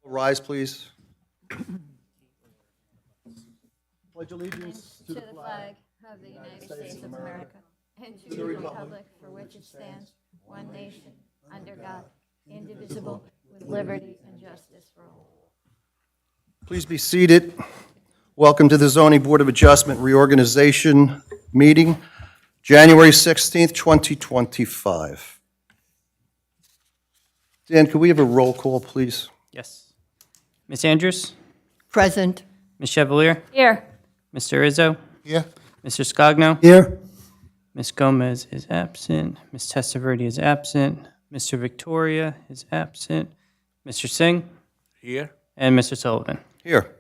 Rise, please. Pledge allegiance To the flag of the United States of America and to the republic for which it stands, one nation, under God, indivisible, with liberty and justice for all. Please be seated. Welcome to the Zoning Board of Adjustment Reorganization Meeting, January 16th, 2025. Dan, could we have a roll call, please? Yes. Ms. Andrews? Present. Ms. Chevalier? Here. Mr. Izzo? Here. Mr. Scogno? Here. Ms. Gomez is absent. Ms. Testaverde is absent. Mr. Victoria is absent. Mr. Singh? Here. And Mr. Sullivan. Here.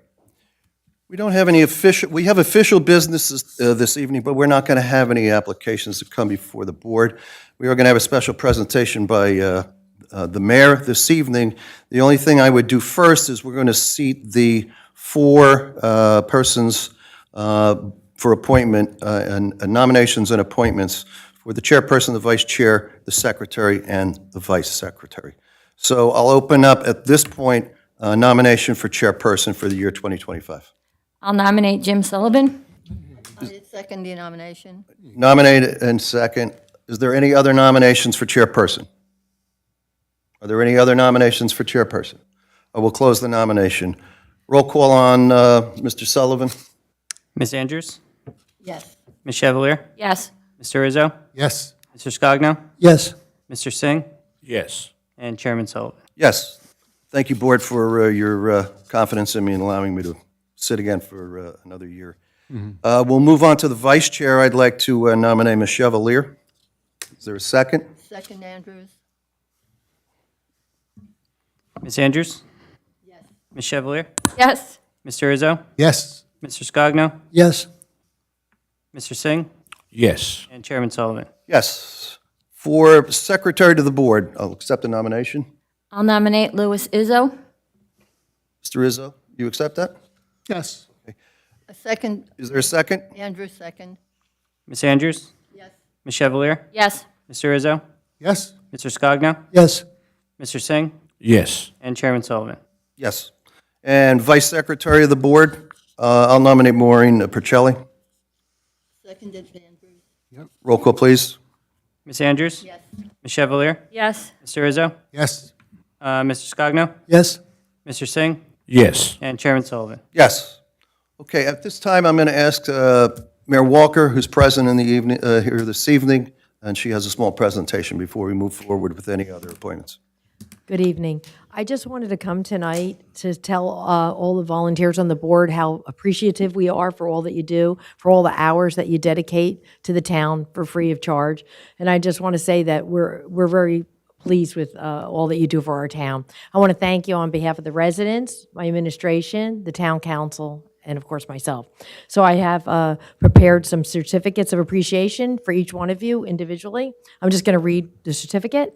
We don't have any official, we have official business this evening, but we're not going to have any applications to come before the board. We are going to have a special presentation by the mayor this evening. The only thing I would do first is we're going to seat the four persons for appointment, and nominations and appointments for the chairperson, the vice chair, the secretary, and the vice secretary. So I'll open up at this point a nomination for chairperson for the year 2025. I'll nominate Jim Sullivan. I second the nomination. Nominated and second. Is there any other nominations for chairperson? Are there any other nominations for chairperson? I will close the nomination. Roll call on Mr. Sullivan. Ms. Andrews? Yes. Ms. Chevalier? Yes. Mr. Izzo? Yes. Mr. Scogno? Yes. Mr. Singh? Yes. And Chairman Sullivan. Yes. Thank you, board, for your confidence in me and allowing me to sit again for another year. We'll move on to the vice chair. I'd like to nominate Ms. Chevalier. Is there a second? Second Andrews. Ms. Andrews? Yes. Ms. Chevalier? Yes. Mr. Izzo? Yes. Mr. Scogno? Yes. Mr. Singh? Yes. And Chairman Sullivan. Yes. For secretary to the board, I'll accept the nomination. I'll nominate Louis Izzo. Mr. Izzo, you accept that? Yes. A second Is there a second? Andrews, second. Ms. Andrews? Yes. Ms. Chevalier? Yes. Mr. Izzo? Yes. Mr. Scogno? Yes. Mr. Singh? Yes. And Chairman Sullivan. Yes. And vice secretary of the board, I'll nominate Maureen Percelli. Seconded Andrews. Roll call, please. Ms. Andrews? Yes. Ms. Chevalier? Yes. Mr. Izzo? Yes. Mr. Scogno? Yes. Mr. Singh? Yes. And Chairman Sullivan. Yes. Okay, at this time, I'm going to ask Mayor Walker, who's present in the evening, here this evening, and she has a small presentation before we move forward with any other appointments. Good evening. I just wanted to come tonight to tell all the volunteers on the board how appreciative we are for all that you do, for all the hours that you dedicate to the town for free of charge. And I just want to say that we're very pleased with all that you do for our town. I want to thank you on behalf of the residents, my administration, the town council, and of course myself. So I have prepared some certificates of appreciation for each one of you individually. I'm just going to read the certificate.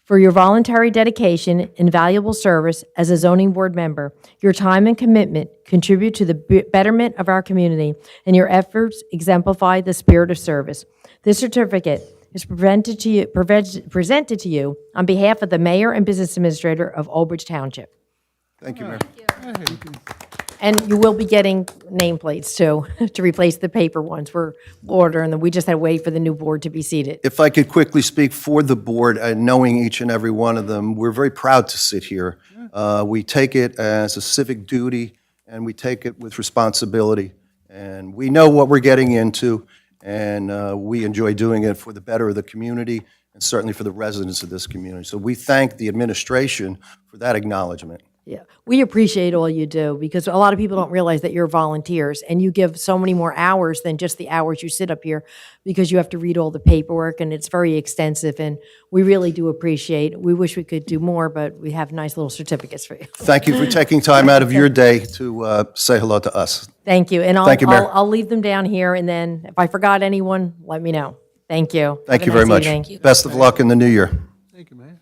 For your voluntary dedication and valuable service as a zoning board member, your time and commitment contribute to the betterment of our community, and your efforts exemplify the spirit of service. This certificate is presented to you on behalf of the mayor and business administrator of Old Bridge Township. Thank you, Mayor. And you will be getting nameplates too, to replace the paper ones. We're ordering them. We just had to wait for the new board to be seated. If I could quickly speak for the board, knowing each and every one of them, we're very proud to sit here. We take it as a civic duty, and we take it with responsibility. And we know what we're getting into, and we enjoy doing it for the better of the community, and certainly for the residents of this community. So we thank the administration for that acknowledgement. Yeah, we appreciate all you do because a lot of people don't realize that you're volunteers and you give so many more hours than just the hours you sit up here because you have to read all the paperwork and it's very extensive and we really do appreciate. We wish we could do more, but we have nice little certificates for you. Thank you for taking time out of your day to say hello to us. Thank you, and Thank you, Mayor. I'll leave them down here, and then if I forgot anyone, let me know. Thank you. Thank Have you a very nice much. evening. Best of luck in the new year. Thank you, man.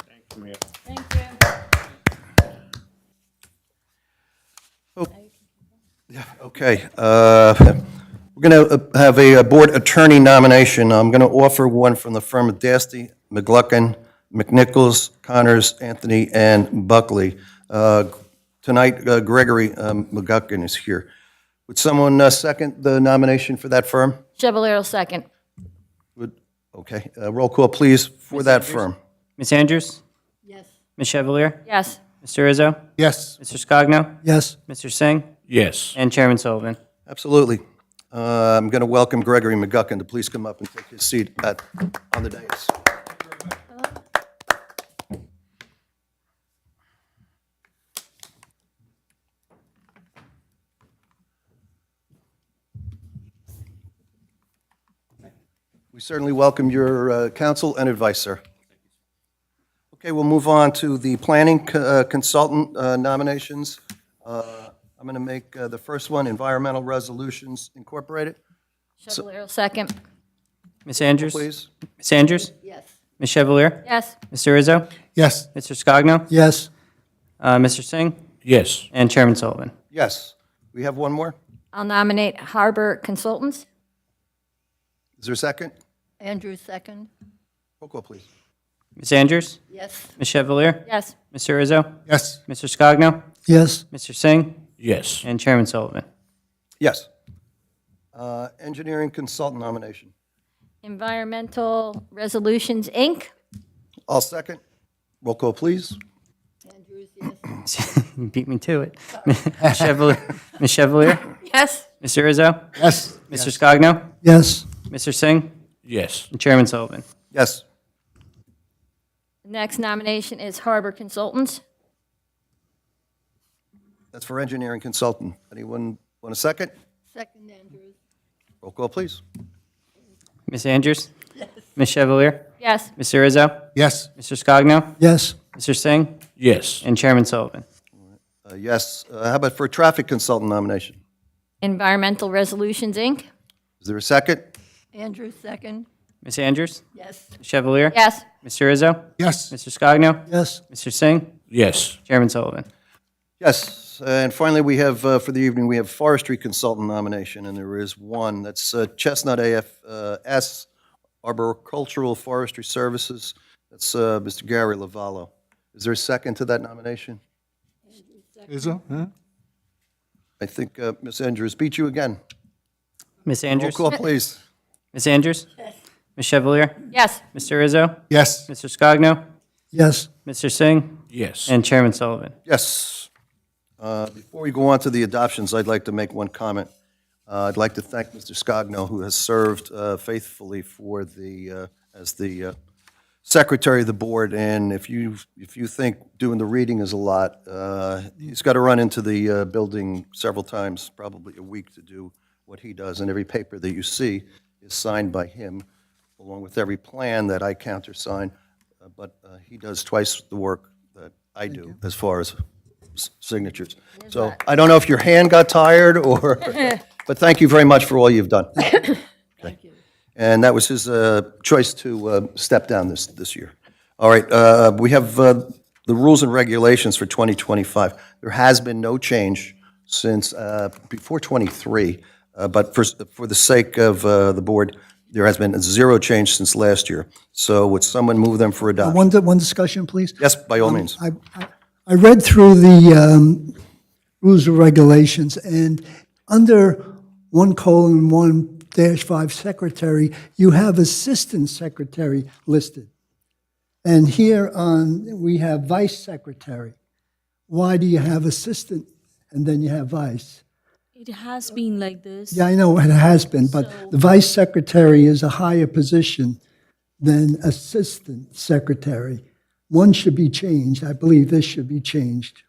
Okay, we're going to have a board attorney nomination. I'm going to offer one from the firm of Dasty, McGluckin, McNichols, Connors, Anthony, and Buckley. Tonight, Gregory McGuckin is here. Would someone second the nomination for that firm? Chevalier will second. Okay, roll call, please, for that firm. Ms. Andrews? Yes. Ms. Chevalier? Yes. Mr. Rizzo? Yes. Mr. Scogno? Yes. Mr. Singh? Yes. And Chairman Sullivan. Absolutely. I'm going to welcome Gregory McGuckin to please come up and take his seat on the dais. We certainly welcome your counsel and advice, sir. Okay, we'll move on to the planning consultant nominations. I'm going to make the first one, Environmental Resolutions Incorporated, Chevalier will second. Ms. Andrews? please. Ms. Andrews? Yes. Ms. Chevalier? Yes. Mr. Rizzo? Yes. Mr. Scogno? Yes. Mr. Singh? Yes. And Chairman Sullivan. Yes. We have one more? I'll nominate Harbor Consultants. Is there a second? Andrews, second. Roll call, please. Ms. Andrews? Yes. Ms. Chevalier? Yes. Mr. Rizzo? Yes. Mr. Scogno? Yes. Mr. Singh? Yes. And Chairman Sullivan. Yes. Engineering consultant nomination. Environmental Resolutions, Inc. I'll second. Roll call, please. Andrews, yes. You beat me to it. Ms. Chevalier? Yes. Mr. Rizzo? Yes. Mr. Scogno? Yes. Mr. Singh? Yes. And Chairman Sullivan. Yes. The next nomination is Harbor Consultants. That's for engineering consultant. Anyone want a second? Second, Andrews. Roll call, please. Ms. Andrews? Ms. Chevalier? Yes. Mr. Rizzo? Yes. Mr. Scogno? Yes. Mr. Singh? Yes. And Chairman Sullivan. Yes. How about for traffic consultant nomination? Environmental Resolutions, Inc. Is there a second? Andrews, second. Ms. Andrews? Yes. Ms. Chevalier? Yes. Mr. Rizzo? Yes. Mr. Scogno? Yes. Mr. Singh? Yes. Chairman Sullivan. Yes. And finally, we have, for the evening, we have forestry consultant nomination, and there is one. That's Chestnut AFS, Arboricultural Forestry Services. That's Mr. Gary Lavallo. Is there a second to that nomination? Rizzo? Huh? I think Ms. Andrews beat you again. Ms. Roll Andrews? call, please. Ms. Andrews? Ms. Chevalier? Yes. Mr. Rizzo? Yes. Mr. Scogno? Yes. Mr. Singh? Yes. And Chairman Sullivan. Yes. Before we go on to the adoptions, I'd like to make one comment. I'd like to thank Mr. Scogno, who has served faithfully for as the secretary of the board. And if you think doing the reading is a lot, he's got to run into the building several times, probably a week, to do what he does. And every paper that you see is signed by him, along with every plan that I countersign. But he does twice the work that I do as far as signatures. So I don't know if your hand got tired or, but thank you very much for all you've done. Thank you. And that was his choice to step down this year. All right, we have the rules and regulations for 2025. There has been no change since before '23, but for the sake of the board, there has been zero change since last year. So would someone move them for adoption? One discussion, please. Yes, by all means. I read through the rules and regulations, and under 1:1-5 secretary, you have assistant secretary listed. And here we have vice secretary. Why do you have assistant and then you have vice? It has been like this. Yeah, I know it has been, but the vice secretary is a higher position than assistant secretary. One should be changed. I believe this should be changed.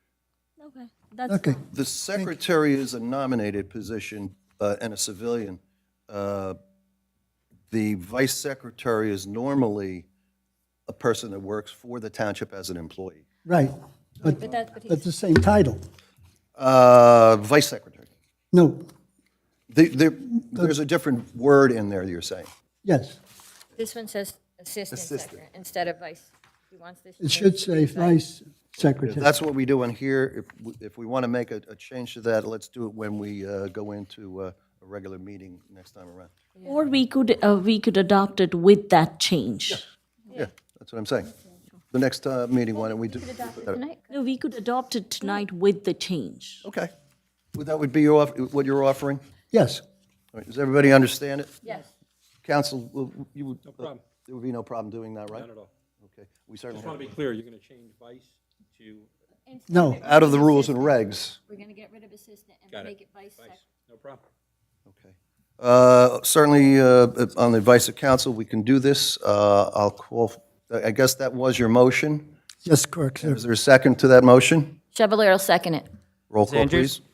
Okay, that's Okay. fine. The secretary is a nominated position and a civilian. The vice secretary is normally a person that works for the township as an employee. Right, but it's the same title. Vice secretary. No, There's a different word in there, you're saying. yes, This one says Assistant Secretary instead of Vice. He wants this. it should say vice If secretary. that's what we do in here, if we want to make a change to that, let's do it when we go into a regular meeting next time around. Or we could adopt it with that change. Yeah, that's what I'm saying. the next meeting, why don't we do? Tonight? No, we could adopt it tonight with the change. Okay. That would be your, what you're offering? Yes. All right, does everybody understand it? Yes. Council, you would? No problem. There would be no problem doing that, right? Not at all. Okay. We certainly Just want have, to be clear, you're going to change vice to, No. out of the rules and regs. We're going to get rid of assistant and got make it. it vice sec. No problem. Okay. Certainly, on the advice of council, we can do this. I'll call, I guess that was your motion. Yes, correct, sir. Is there a second to that motion? Chevalier will second it. Roll call, Andrews? please.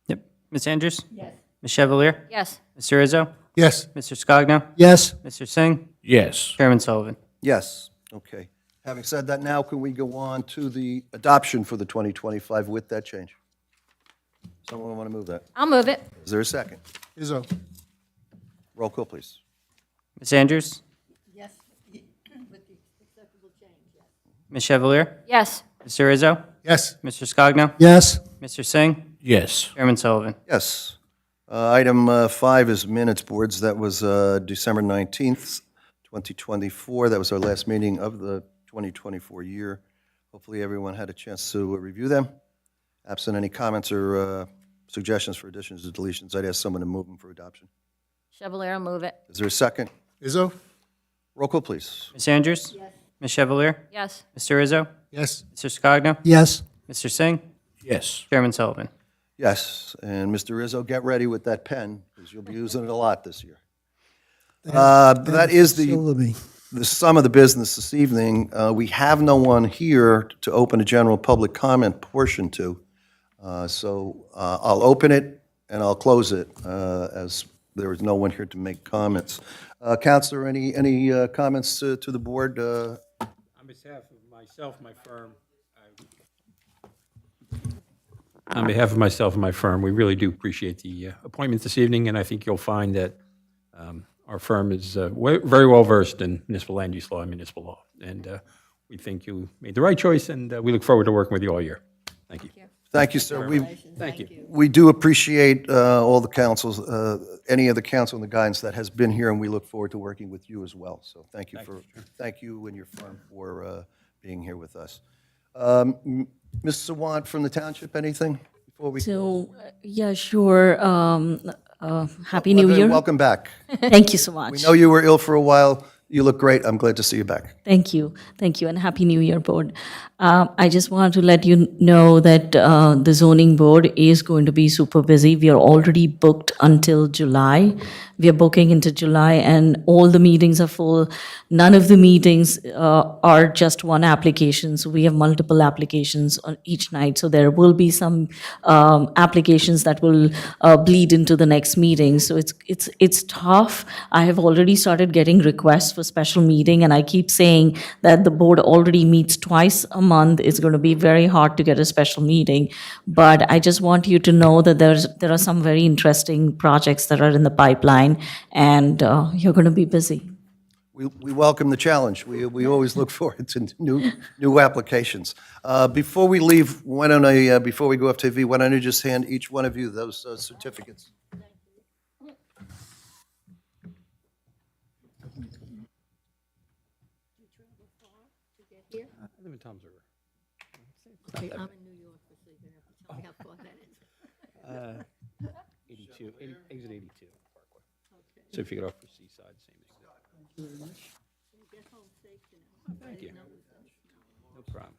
Yep. Ms. Andrews? Yes. Ms. Chevalier? Yes. Mr. Rizzo? Yes. Mr. Scogno? Yes. Mr. Singh? Yes. Chairman Sullivan? Yes, okay. Having said that, now can we go on to the adoption for the 2025 with that change? Someone want to move that? I'll move it. Is there a second? Izzo. Roll call, please. Ms. Andrews? Yes, with the acceptable change, yes. Ms. Chevalier? Yes. Mr. Rizzo? Yes. Mr. Scogno? Yes. Mr. Singh? Yes. Chairman Sullivan? Yes. Item 5 is minutes boards. That was December 19th, 2024. That was our last meeting of the 2024 year. Hopefully, everyone had a chance to review them. Absent any comments or suggestions for additions or deletions, I'd ask someone to move them for adoption. Chevalier will move it. Is there a second? Izzo. Roll call, please. Ms. Andrews? Yes. Ms. Chevalier? Yes. Mr. Rizzo? Yes. Mr. Scogno? Yes. Mr. Singh? Yes. Chairman Sullivan? Yes, and Mr. Rizzo, get ready with that pen, because you'll be using it a lot this year. That is Facility. the sum of the business this evening. We have no one here to open a general public comment portion to. So I'll open it and I'll close it, as there is no one here to make comments. Counselor, any comments to the board? on behalf of myself, my firm, on behalf of myself and my firm, we really do appreciate the appointment this evening, and I think you'll find that our firm is very well versed in municipal land use law and municipal law. And we think you made the right choice, and we look forward to working with you all year. Thank you. Thank you, sir. Thank you. We do appreciate all the councils, any of the council and the guidance that has been here, and we look forward to working with you as well. So thank you and your firm for being here with us. Ms. Sawant from the Township, anything before we? So, yeah, sure. Happy New Year. Welcome back. Thank you so much. We know you were ill for a while. You look great. I'm glad to see you back. Thank you. Thank you, and Happy New Year, Board. I just want to let you know that the zoning board is going to be super busy. We are already booked until July. We are booking into July, and all the meetings are full. None of the meetings are just one application, so we have multiple applications on each night. So there will be some applications that will bleed into the next meeting. So it's tough. I have already started getting requests for special meeting, and I keep saying that the board already meets twice a month. It's going to be very hard to get a special meeting. But I just want you to know that there are some very interesting projects that are in the pipeline, and you're going to be busy. We welcome the challenge. We always look forward to new applications. Before we leave, before we go off TV, why don't I just hand each one of you those certificates? I live in Tom's River. Okay, I'm in New York, so you're gonna have to tell me how far that is. 82, exit 82. Parkway. So if you get off the seaside, same exit. Get home safe, you know. Thank you. No problem.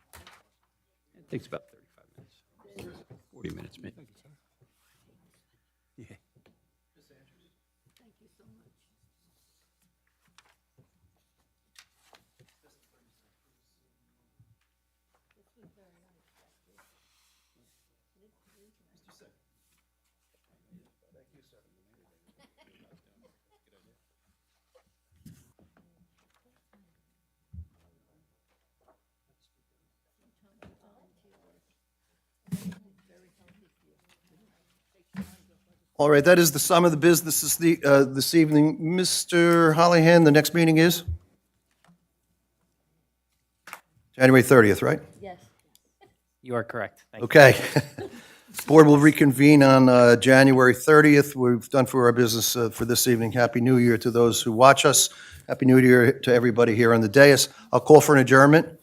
It takes about 35 minutes. 40 minutes, maybe. Yeah. Thank you so much. All right, that is the sum of the business this evening. Mr. Hollihan, the next meeting is? January 30th, right? Yes. You are correct. Thank you. Okay. Board will reconvene on January 30th. We've done for our business for this evening. Happy New Year to those who watch us. Happy New Year to everybody here on the dais. I'll call for an adjournment.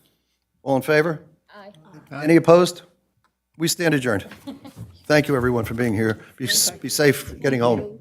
All in favor? Aye. Any opposed? We stand adjourned. Thank you, everyone, for being here. Be safe getting home.